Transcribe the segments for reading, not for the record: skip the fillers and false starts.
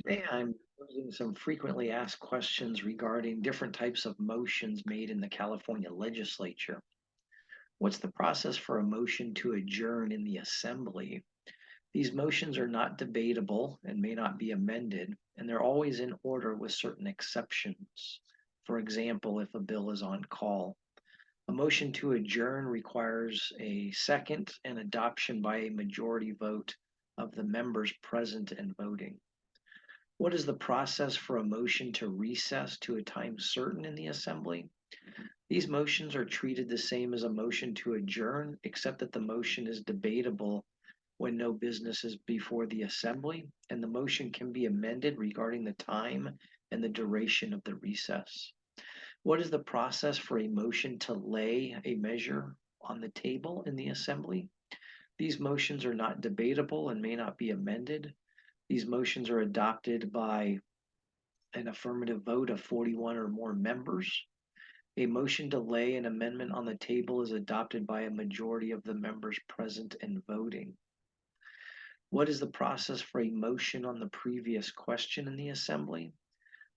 Today I'm posing some frequently asked questions regarding different types of motions made in the California Legislature. What's the process for a motion to adjourn in the Assembly? These motions are not debatable and may not be amended, and they're always in order with certain exceptions. For example, if a bill is on call. A motion to adjourn requires a second and adoption by a majority vote of the members present and voting. What is the process for a motion to recess to a time certain in the Assembly? These motions are treated the same as a motion to adjourn, except that the motion is debatable when no business is before the Assembly, and the motion can be amended regarding the time and the duration of the recess. What is the process for a motion to lay a measure on the table in the Assembly? These motions are not debatable and may not be amended. These motions are adopted by an affirmative vote of 41 or more members. A motion to lay an amendment on the table is adopted by a majority of the members present and voting. What is the process for a motion on the previous question in the Assembly?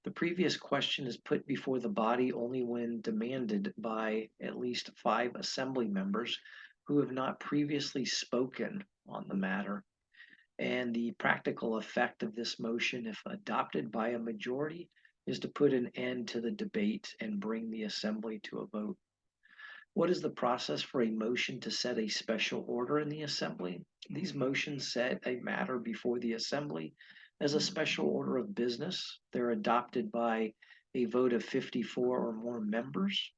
The previous question is put before the body only when demanded by at least 5 Assembly members who have not previously spoken on the matter. And the practical effect of this motion, if adopted by a majority, is to put an end to the debate and bring the Assembly to a vote. What is the process for a motion to set a special order in the Assembly? These motions set a matter before the Assembly as a special order of business. They're adopted by a vote of 54 or more members.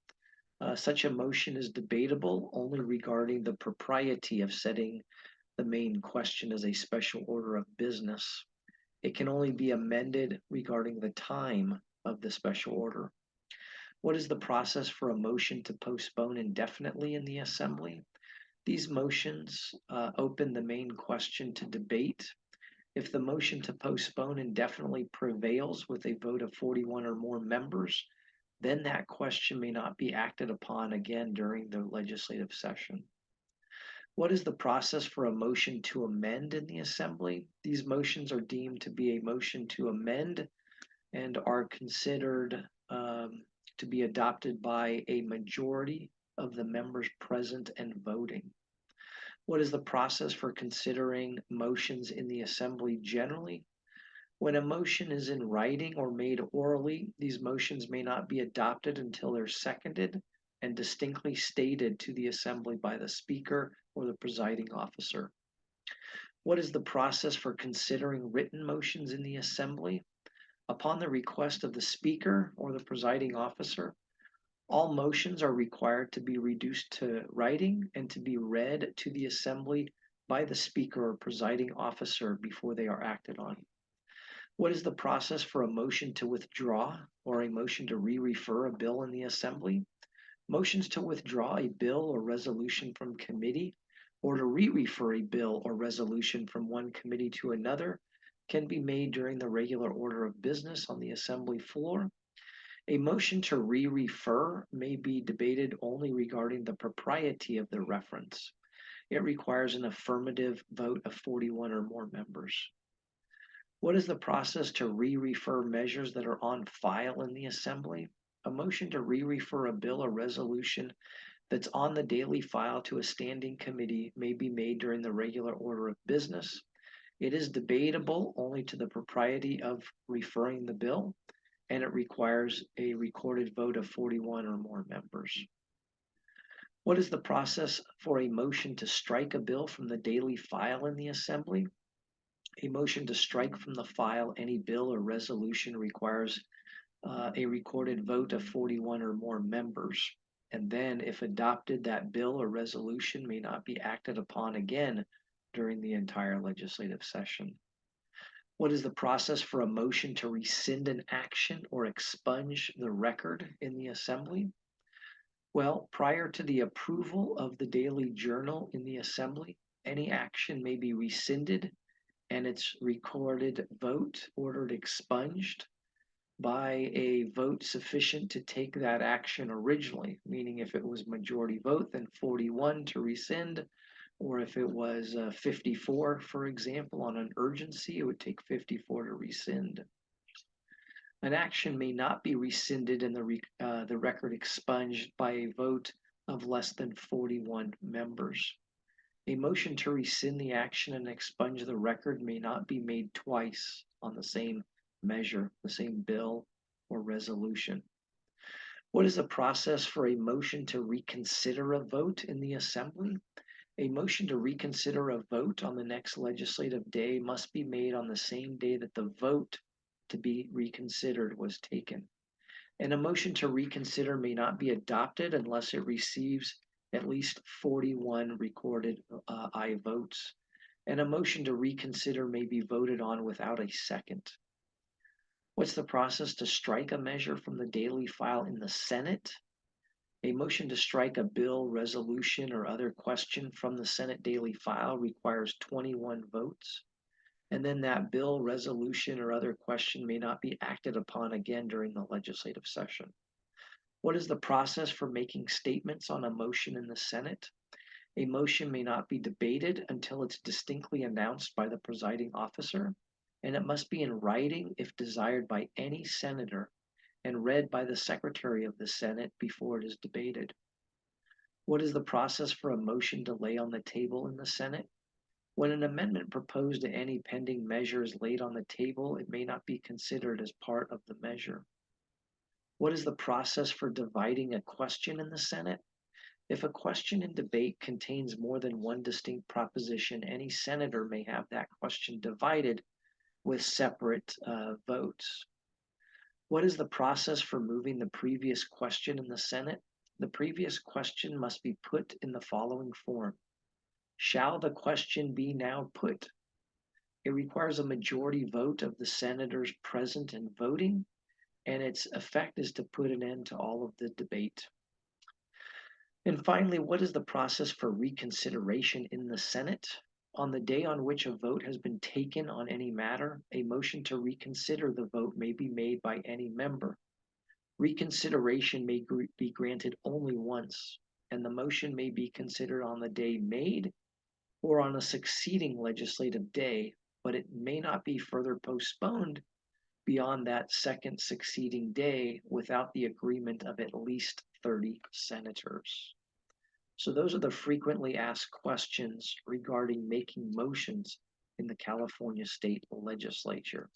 Such a motion is debatable only regarding the propriety of setting the main question as a special order of business. It can only be amended regarding the time of the special order. What is the process for a motion to postpone indefinitely in the Assembly? These motions open the main question to debate. If the motion to postpone indefinitely prevails with a vote of 41 or more members, then that question may not be acted upon again during the legislative session. What is the process for a motion to amend in the Assembly? These motions are deemed to be a motion to amend and are considered to be adopted by a majority of the members present and voting. What is the process for considering motions in the Assembly generally? When a motion is in writing or made orally, these motions may not be adopted until they're seconded and distinctly stated to the Assembly by the Speaker or the presiding officer. What is the process for considering written motions in the Assembly? Upon the request of the Speaker or the presiding officer, all motions are required to be reduced to writing and to be read to the Assembly by the Speaker or presiding officer before they are acted on. What is the process for a motion to withdraw or a motion to re-refer a bill in the Assembly? Motions to withdraw a bill or resolution from committee or to re-refer a bill or resolution from one committee to another can be made during the regular order of business on the Assembly floor. A motion to re-refer may be debated only regarding the propriety of the reference. It requires an affirmative vote of 41 or more members. What is the process to re-refer measures that are on file in the Assembly? A motion to re-refer a bill or resolution that's on the daily file to a standing committee may be made during the regular order of business. It is debatable only to the propriety of referring the bill, and it requires a recorded vote of 41 or more members. What is the process for a motion to strike a bill from the daily file in the Assembly? A motion to strike from the file any bill or resolution requires a recorded vote of 41 or more members. And then, if adopted, that bill or resolution may not be acted upon again during the entire legislative session. What is the process for a motion to rescind an action or expunge the record in the Assembly? Well, prior to the approval of the daily journal in the Assembly, any action may be rescinded and its recorded vote ordered expunged by a vote sufficient to take that action originally, meaning if it was majority vote, then 41 to rescind, Or if it was 54, for example, on an urgency, it would take 54 to rescind. An action may not be rescinded and the record expunged by a vote of less than 41 members. A motion to rescind the action and expunge the record may not be made twice on the same measure, the same bill or resolution. What is the process for a motion to reconsider a vote in the Assembly? A motion to reconsider a vote on the next legislative day must be made on the same day that the vote to be reconsidered was taken. And a motion to reconsider may not be adopted unless it receives at least 41 recorded aye votes. And a motion to reconsider may be voted on without a second. What's the process to strike a measure from the daily file in the Senate? A motion to strike a bill, resolution, or other question from the Senate daily file requires 21 votes. And then that bill, resolution, or other question may not be acted upon again during the legislative session. What is the process for making statements on a motion in the Senate? A motion may not be debated until it's distinctly announced by the presiding officer, and it must be in writing if desired by any senator and read by the Secretary of the Senate before it is debated. What is the process for a motion to lay on the table in the Senate? When an amendment proposed to any pending measure is laid on the table, it may not be considered as part of the measure. What is the process for dividing a question in the Senate? If a question in debate contains more than one distinct proposition, any senator may have that question divided with separate votes. What is the process for moving the previous question in the Senate? The previous question must be put in the following form. Shall the question be now put? It requires a majority vote of the senators present and voting, and its effect is to put an end to all of the debate. And finally, what is the process for reconsideration in the Senate? On the day on which a vote has been taken on any matter, a motion to reconsider the vote may be made by any member. Reconsideration may be granted only once, and the motion may be considered on the day made or on a succeeding legislative day, but it may not be further postponed beyond that second succeeding day without the agreement of at least 30 senators. So those are the frequently asked questions regarding making motions in the California State Legislature.